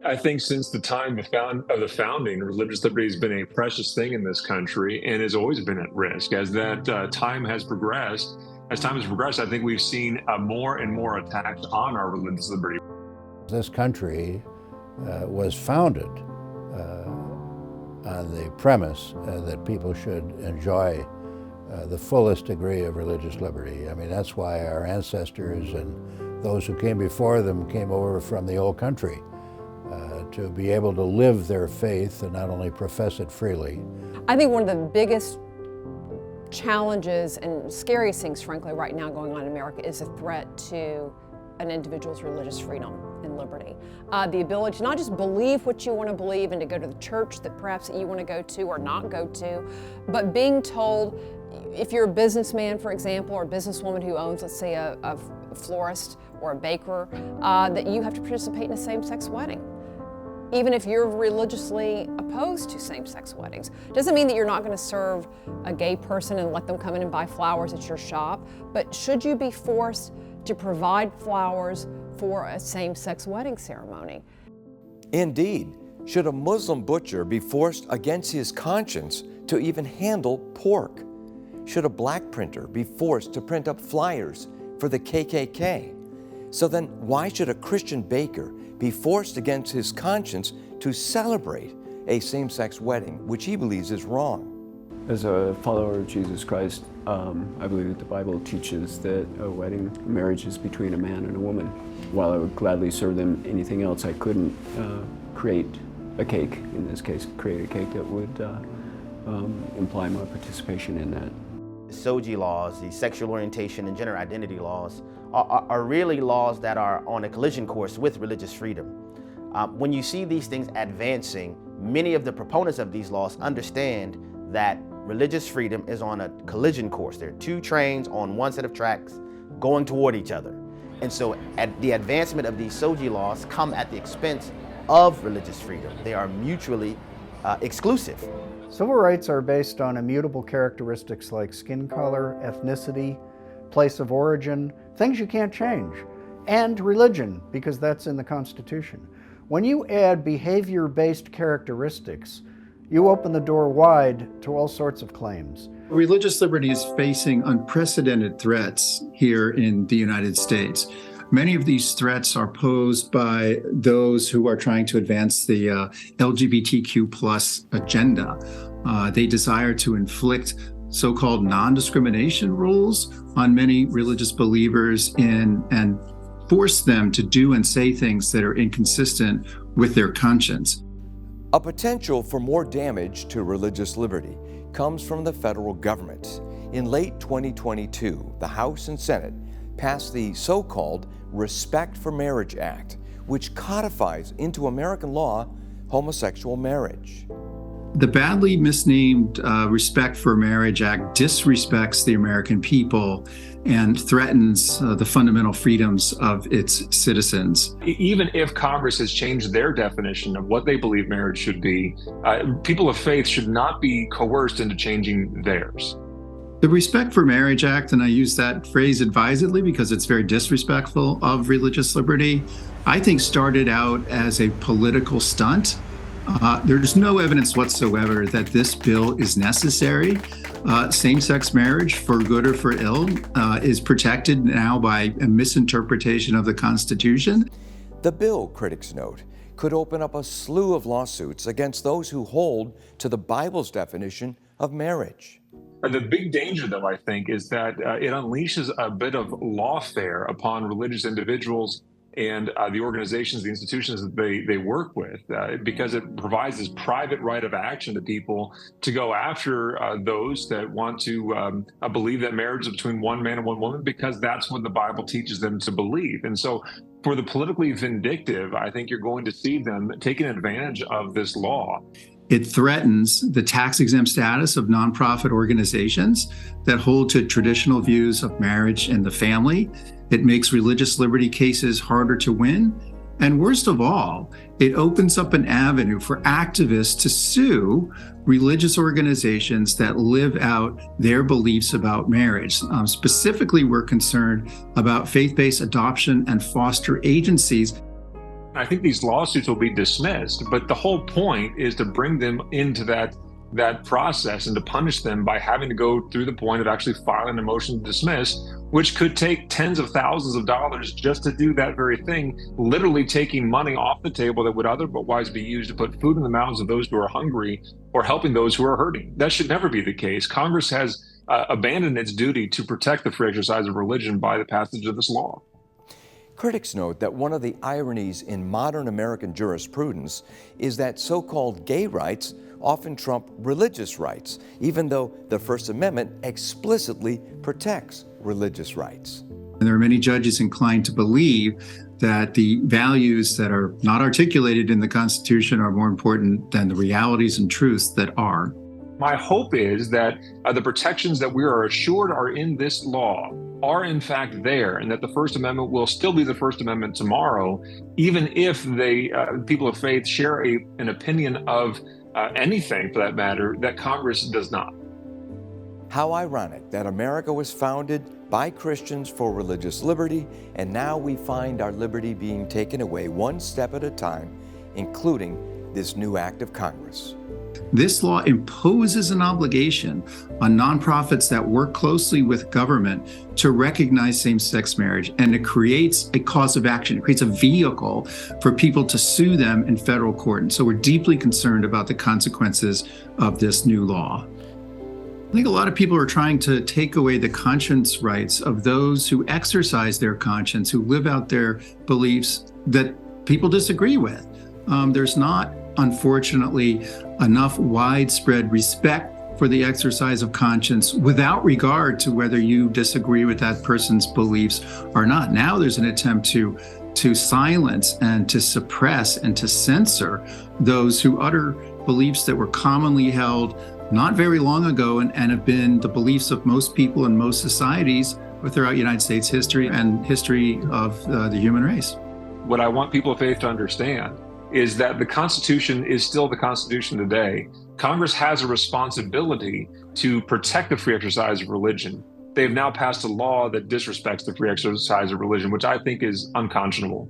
I think since the time of the founding, religious liberty has been a precious thing in this country and has always been at risk. As time has progressed, I think we've seen more and more attacks on our religious liberty. This country was founded on the premise that people should enjoy the fullest degree of religious liberty. I mean, that's why our ancestors and those who came before them came over from the old country to be able to live their faith and not only profess it freely. I think one of the biggest challenges and scariest things, frankly, right now going on in America is a threat to an individual's religious freedom and liberty. The ability to not just believe what you want to believe and to go to the church that perhaps you want to go to or not go to, but being told, if you're a businessman, for example, or a businesswoman who owns, let's say, a florist or a baker, that you have to participate in a same-sex wedding, even if you're religiously opposed to same-sex weddings. Doesn't mean that you're not going to serve a gay person and let them come in and buy flowers at your shop, but should you be forced to provide flowers for a same-sex wedding ceremony? Indeed, should a Muslim butcher be forced against his conscience to even handle pork? Should a black printer be forced to print up flyers for the KKK? So then why should a Christian baker be forced against his conscience to celebrate a same-sex wedding, which he believes is wrong? As a follower of Jesus Christ, I believe that the Bible teaches that a wedding, marriage is between a man and a woman. While I would gladly serve them anything else, I couldn't create a cake, in this case, create a cake that would imply my participation in that. SOGI laws, the sexual orientation and gender identity laws, are really laws that are on a collision course with religious freedom. When you see these things advancing, many of the proponents of these laws understand that religious freedom is on a collision course. There are two trains on one set of tracks going toward each other. And so the advancement of these SOGI laws come at the expense of religious freedom. They are mutually exclusive. Civil rights are based on immutable characteristics like skin color, ethnicity, place of origin, things you can't change, and religion, because that's in the Constitution. When you add behavior-based characteristics, you open the door wide to all sorts of claims. Religious liberty is facing unprecedented threats here in the United States. Many of these threats are posed by those who are trying to advance the LGBTQ+ agenda. They desire to inflict so-called non-discrimination rules on many religious believers and force them to do and say things that are inconsistent with their conscience. A potential for more damage to religious liberty comes from the federal government. In late 2022, the House and Senate passed the so-called Respect for Marriage Act, which codifies into American law homosexual marriage. The badly misnamed Respect for Marriage Act disrespects the American people and threatens the fundamental freedoms of its citizens. Even if Congress has changed their definition of what they believe marriage should be, people of faith should not be coerced into changing theirs. The Respect for Marriage Act, and I use that phrase advisedly because it's very disrespectful of religious liberty, I think started out as a political stunt. There's no evidence whatsoever that this bill is necessary. Same-sex marriage, for good or for ill, is protected now by a misinterpretation of the Constitution. The bill, critics note, could open up a slew of lawsuits against those who hold to the Bible's definition of marriage. The big danger, though, I think, is that it unleashes a bit of lawfare upon religious individuals and the organizations, the institutions that they work with, because it provides this private right of action to people to go after those that want to believe that marriage is between one man and one woman, because that's what the Bible teaches them to believe. And so for the politically vindictive, I think you're going to see them taking advantage of this law. It threatens the tax-exempt status of nonprofit organizations that hold to traditional views of marriage and the family. It makes religious liberty cases harder to win. And worst of all, it opens up an avenue for activists to sue religious organizations that live out their beliefs about marriage. Specifically, we're concerned about faith-based adoption and foster agencies. I think these lawsuits will be dismissed, but the whole point is to bring them into that process and to punish them by having to go through the point of actually filing a motion to dismiss, which could take tens of thousands of dollars just to do that very thing, literally taking money off the table that would otherwise be used to put food in the mouths of those who are hungry or helping those who are hurting. That should never be the case. Congress has abandoned its duty to protect the free exercise of religion by the passage of this law. Critics note that one of the ironies in modern American jurisprudence is that so-called gay rights often trump religious rights, even though the First Amendment explicitly protects religious rights. And there are many judges inclined to believe that the values that are not articulated in the Constitution are more important than the realities and truths that are. My hope is that the protections that we are assured are in this law are in fact there, and that the First Amendment will still be the First Amendment tomorrow, even if people of faith share an opinion of anything, for that matter, that Congress does not. How ironic that America was founded by Christians for religious liberty, and now we find our liberty being taken away one step at a time, including this new act of Congress. This law imposes an obligation on nonprofits that work closely with government to recognize same-sex marriage, and it creates a cause of action. It creates a vehicle for people to sue them in federal court. And so we're deeply concerned about the consequences of this new law. I think a lot of people are trying to take away the conscience rights of those who exercise their conscience, who live out their beliefs that people disagree with. There's not, unfortunately, enough widespread respect for the exercise of conscience without regard to whether you disagree with that person's beliefs or not. Now there's an attempt to silence and to suppress and to censor those who utter beliefs that were commonly held not very long ago and have been the beliefs of most people in most societies throughout United States history and history of the human race. What I want people of faith to understand is that the Constitution is still the Constitution today. Congress has a responsibility to protect the free exercise of religion. They've now passed a law that disrespects the free exercise of religion, which I think is unconscionable.